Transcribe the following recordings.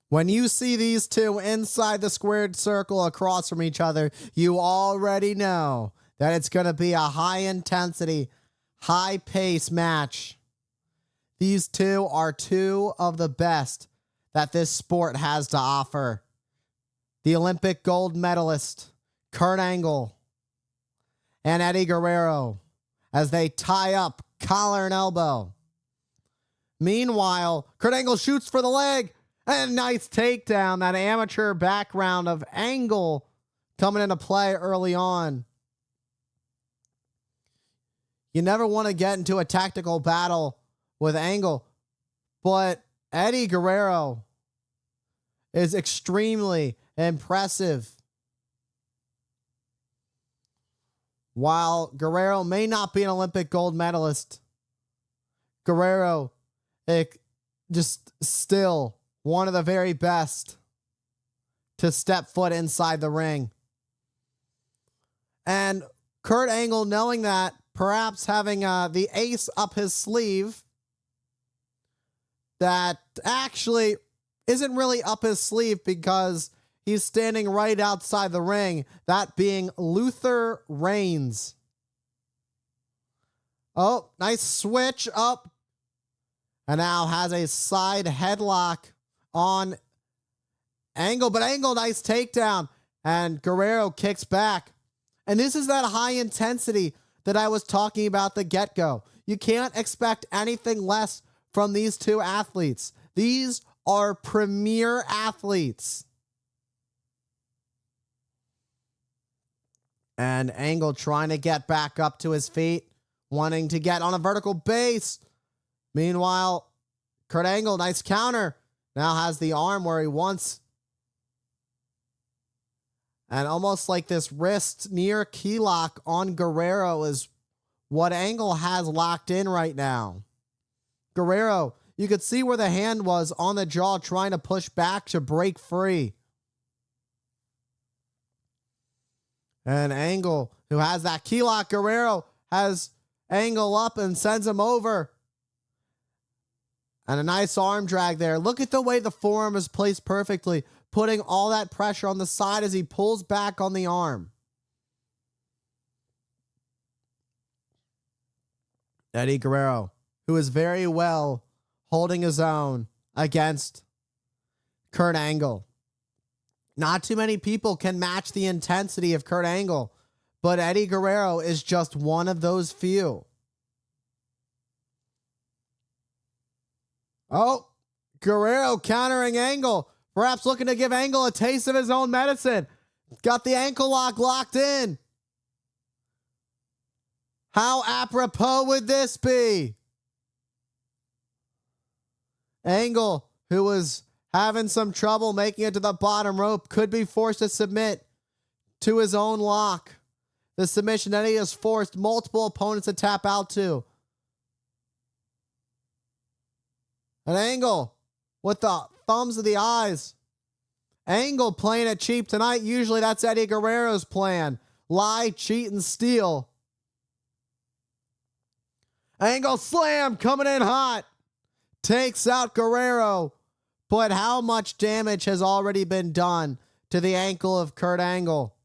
When you see these two inside the squared circle across from each other, you already know that it's going to be a high-intensity, high-pace match. These two are two of the best that this sport has to offer. The Olympic gold medalist, Kurt Angle, and Eddie Guerrero, as they tie up collar and elbow. Meanwhile, Kurt Angle shoots for the leg. And a nice takedown. That amateur background of Angle coming into play early on. You never want to get into a tactical battle with Angle, but Eddie Guerrero is extremely impressive. While Guerrero may not be an Olympic gold medalist, Guerrero just still one of the very best to step foot inside the ring. And Kurt Angle, knowing that, perhaps having the ace up his sleeve that actually isn't really up his sleeve because he's standing right outside the ring, that being Luther Reigns. Oh, nice switch up. And now has a side headlock on Angle, but Angle, nice takedown, and Guerrero kicks back. And this is that high intensity that I was talking about the get-go. You can't expect anything less from these two athletes. These are premier athletes. And Angle trying to get back up to his feet, wanting to get on a vertical base. Meanwhile, Kurt Angle, nice counter. Now has the arm where he wants. And almost like this wrist near key lock on Guerrero is what Angle has locked in right now. Guerrero, you could see where the hand was on the jaw trying to push back to break free. And Angle, who has that key lock, Guerrero has Angle up and sends him over. And a nice arm drag there. Look at the way the forearm is placed perfectly, putting all that pressure on the side as he pulls back on the arm. Eddie Guerrero, who is very well holding his own against Kurt Angle. Not too many people can match the intensity of Kurt Angle, but Eddie Guerrero is just one of those few. Oh, Guerrero countering Angle. Perhaps looking to give Angle a taste of his own medicine. Got the ankle lock locked in. How apropos would this be? Angle, who was having some trouble making it to the bottom rope, could be forced to submit to his own lock. The submission that he has forced multiple opponents to tap out to. An Angle with the thumbs of the eyes. Angle playing it cheap tonight. Usually that's Eddie Guerrero's plan. Lie, cheat, and steal. Angle slam coming in hot. Takes out Guerrero. But how much damage has already been done to the ankle of Kurt Angle?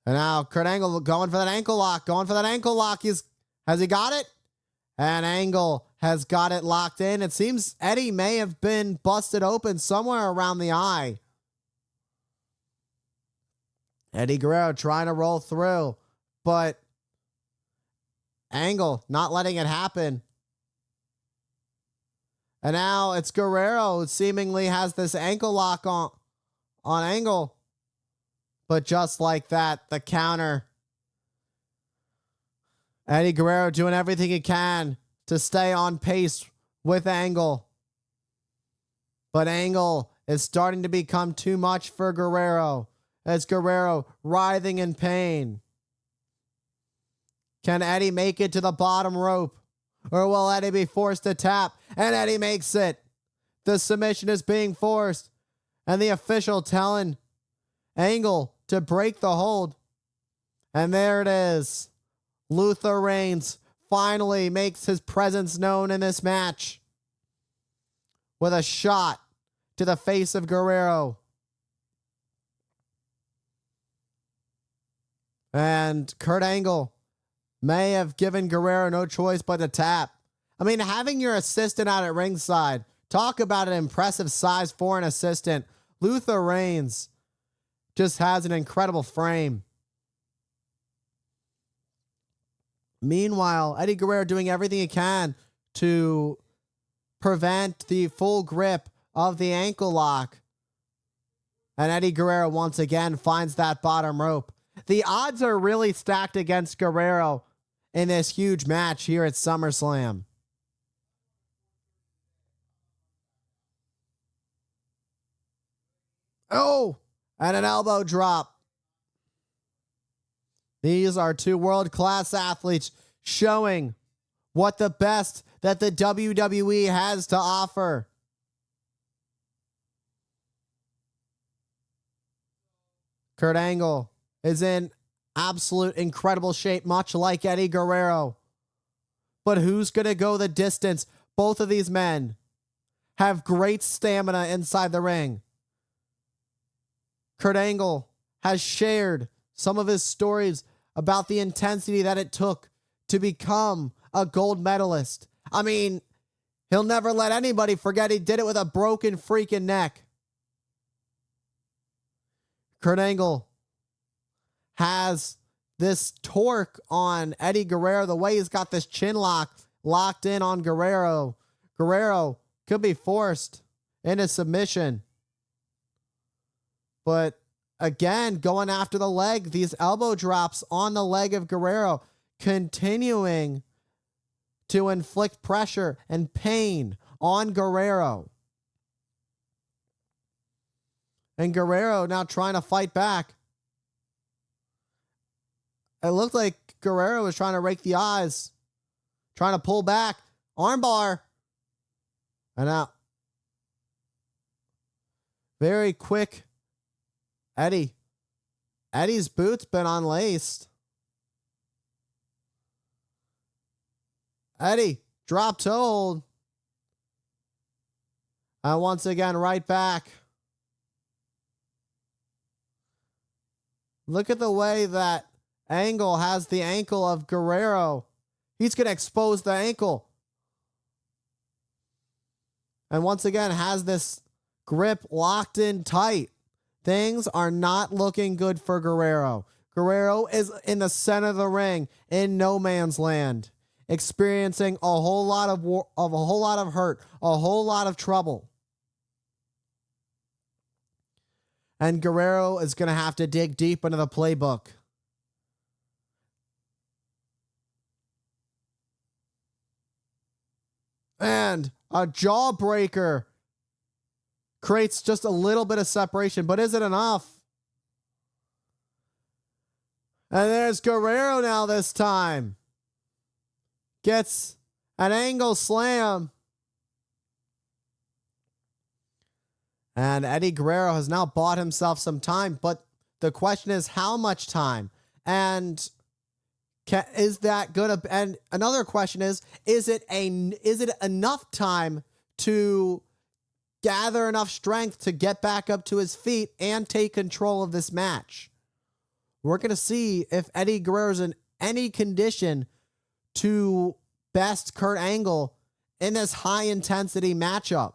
And now Kurt Angle going for that ankle lock. Going for that ankle lock. Has he got it? And Angle has got it locked in. It seems Eddie may have been busted open somewhere around the eye. Eddie Guerrero trying to roll through, but Angle not letting it happen. And now it's Guerrero who seemingly has this ankle lock on Angle. But just like that, the counter. Eddie Guerrero doing everything he can to stay on pace with Angle. But Angle is starting to become too much for Guerrero, as Guerrero writhing in pain. Can Eddie make it to the bottom rope? Or will Eddie be forced to tap? And Eddie makes it. The submission is being forced. And the official telling Angle to break the hold. And there it is. Luther Reigns finally makes his presence known in this match. with a shot to the face of Guerrero. And Kurt Angle may have given Guerrero no choice but to tap. I mean, having your assistant out at ringside, talk about an impressive size for an assistant. Luther Reigns just has an incredible frame. Meanwhile, Eddie Guerrero doing everything he can to prevent the full grip of the ankle lock. And Eddie Guerrero once again finds that bottom rope. The odds are really stacked against Guerrero in this huge match here at SummerSlam. Oh, and an elbow drop. These are two world-class athletes showing what the best that the WWE has to offer. Kurt Angle is in absolute incredible shape, much like Eddie Guerrero. But who's going to go the distance? Both of these men have great stamina inside the ring. Kurt Angle has shared some of his stories about the intensity that it took to become a gold medalist. I mean, he'll never let anybody forget he did it with a broken freaking neck. Kurt Angle has this torque on Eddie Guerrero, the way he's got this chin lock locked in on Guerrero. Guerrero could be forced into submission. But again, going after the leg, these elbow drops on the leg of Guerrero, continuing to inflict pressure and pain on Guerrero. And Guerrero now trying to fight back. It looked like Guerrero was trying to rake the eyes, trying to pull back. Armbar. And out. Very quick. Eddie. Eddie's boot's been unlaced. Eddie, drop to hold. And once again, right back. Look at the way that Angle has the ankle of Guerrero. He's going to expose the ankle. And once again, has this grip locked in tight. Things are not looking good for Guerrero. Guerrero is in the center of the ring in no man's land, experiencing a whole lot of hurt, a whole lot of trouble. And Guerrero is going to have to dig deep into the playbook. And a jawbreaker creates just a little bit of separation, but is it enough? And there's Guerrero now this time. Gets an angle slam. And Eddie Guerrero has now bought himself some time, but the question is how much time? And is that good? And another question is it enough time to gather enough strength to get back up to his feet and take control of this match? We're going to see if Eddie Guerrero's in any condition to best Kurt Angle in this high intensity matchup.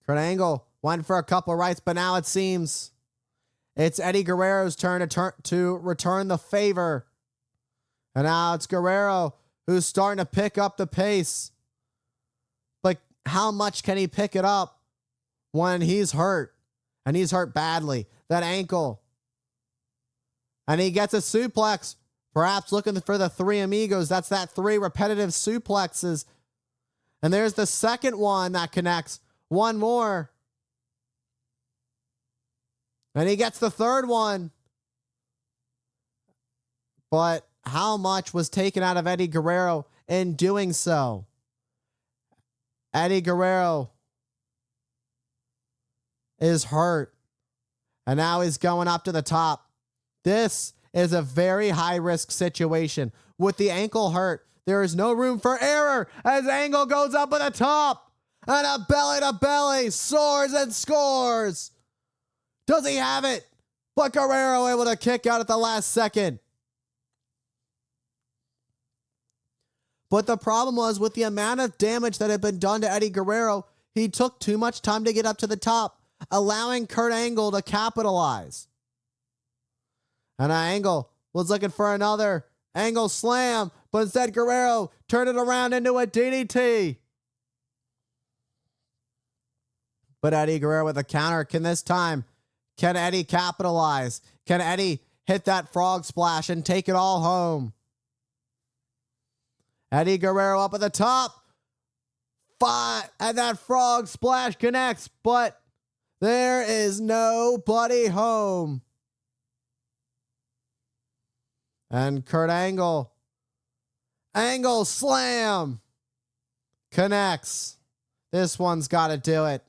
Kurt Angle went for a couple rights, but now it seems it's Eddie Guerrero's turn to return the favor. And now it's Guerrero who's starting to pick up the pace. But how much can he pick it up when he's hurt? And he's hurt badly. That ankle. And he gets a suplex. Perhaps looking for the three amigos. That's that 3 repetitive suplexes. And there's the second one that connects. One more. And he gets the third one. But how much was taken out of Eddie Guerrero in doing so? Eddie Guerrero is hurt. And now he's going up to the top. This is a very high-risk situation. With the ankle hurt, There is no room for error as Angle goes up at the top. And a belly-to-belly soars and scores. Does he have it? But Guerrero able to kick out at the last second. But the problem was with the amount of damage that had been done to Eddie Guerrero, he took too much time to get up to the top, allowing Kurt Angle to capitalize. And Angle was looking for another Angle slam, but instead Guerrero turned it around into a DDT. But Eddie Guerrero with a counter. Can Eddie capitalize? Can Eddie hit that frog splash and take it all home? Eddie Guerrero up at the top. And that frog splash connects, but there is nobody home. And Kurt Angle slam connects. This one's got to do it.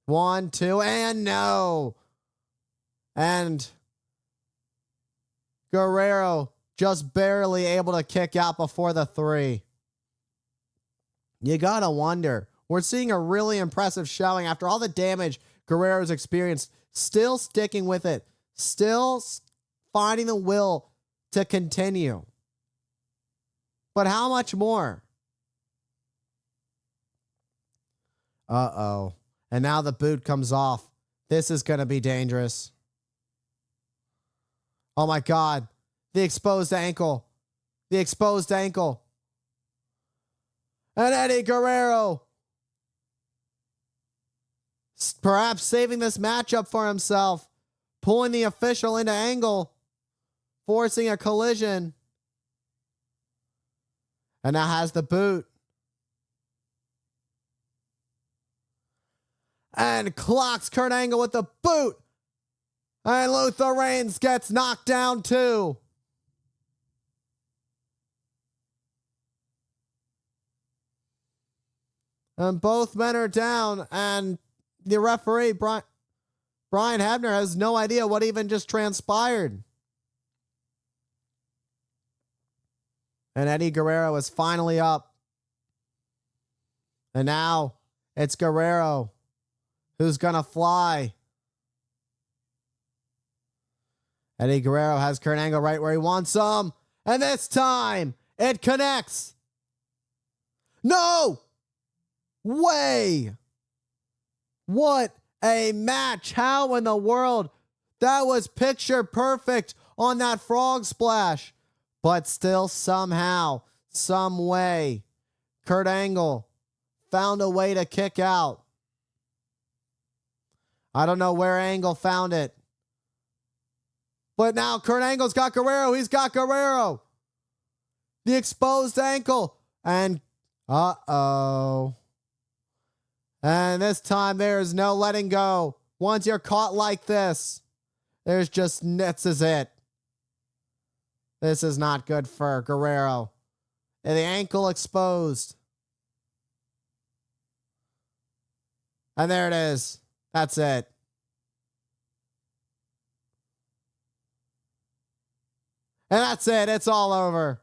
1, 2, and no. And Guerrero just barely able to kick out before the 3. You gotta wonder. We're seeing a really impressive showing after all the damage Guerrero's experienced, still sticking with it, still finding the will to continue. But how much more? Uh-oh. And now the boot comes off. This is going to be dangerous. Oh my God. The exposed ankle. The exposed ankle. And Eddie Guerrero, perhaps saving this matchup for himself, pulling the official into Angle, forcing a collision. And now has the boot. And clocks Kurt Angle with the boot. And Luther Reigns gets knocked down too. And both men are down. And the referee, Brian Hebner, has no idea what even just transpired. And Eddie Guerrero is finally up. And now it's Guerrero who's gonna fly. Eddie Guerrero has Kurt Angle right where he wants him. And this time, it connects. No way. What a match. How in the world? That was picture perfect on that frog splash. But still somehow, some way, Kurt Angle found a way to kick out. I don't know where Angle found it. But now Kurt Angle's got Guerrero. He's got Guerrero. The exposed ankle. And uh-oh. And this time there's no letting go. Once you're caught like this, this is it. This is not good for Guerrero. And the ankle exposed. And there it is. That's it. And that's it. It's all over.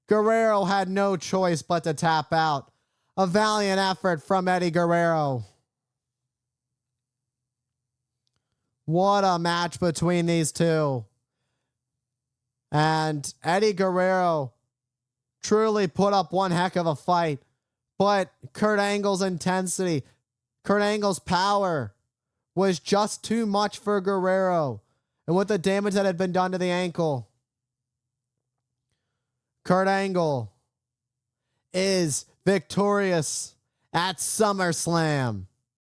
Guerrero had no choice but to tap out. A valiant effort from Eddie Guerrero. What a match between these two. And Eddie Guerrero truly put up one heck of a fight. But Kurt Angle's intensity, Kurt Angle's power was just too much for Guerrero. And with the damage that had been done to the ankle, Kurt Angle is victorious at SummerSlam.